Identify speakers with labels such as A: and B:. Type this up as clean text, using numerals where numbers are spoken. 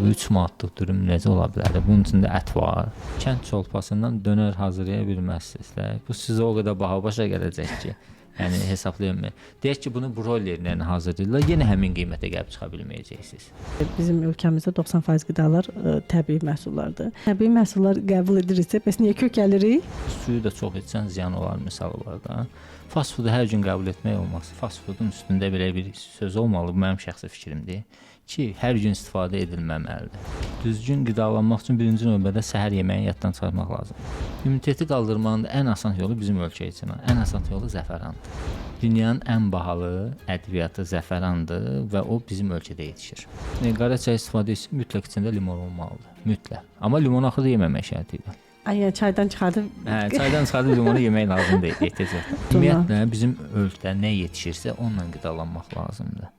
A: 3 manatlıq dürüm necə ola bilər? Bunun içində ət var. Kənd çolpasından dönər hazırlaya bilməzsiniz də. Bu sizə o qədər baha başa gələcək ki, yəni hesablayın. Deyək ki, bunu broilerlə hazırlayırlar, yenə həmin qiymətə gəlib çıxa bilməyəcəksiniz.
B: Bizim ölkəmizdə 90% qidalar təbii məhsullardır. Təbii məhsullar qəbul ediriksə, bəs niyə kökəlirik?
A: Suyu da çox etsən ziyan olar misalı var da. Fast foodu hər gün qəbul etmək olmaz. Fast foodun üstündə belə bir söz olmalı, bu mənim şəxsi fikrimdir ki, hər gün istifadə edilməməlidir. Düzgün qidalanmaq üçün birinci növbədə səhər yeməyini yaddan çıxarmaq lazımdır. İmmuniteti qaldırmanın da ən asan yolu bizim ölkə üçün, ən asan yolu zəfərandır. Dünyanın ən bahalı ədviyyatı zəfərandır və o bizim ölkədə yetişir. Qara çay istifadə etsin, mütləq içində limon olmalıdır. Mütləq. Amma limonu axırda yeməmək şərti ilə.
B: Yəni çaydan çıxardıb
A: çaydan çıxardıb limonu yemək lazım deyil, ehtiyat. Ümumiyyətlə bizim ölkədə nə yetişirsə onunla qidalanmaq lazımdır.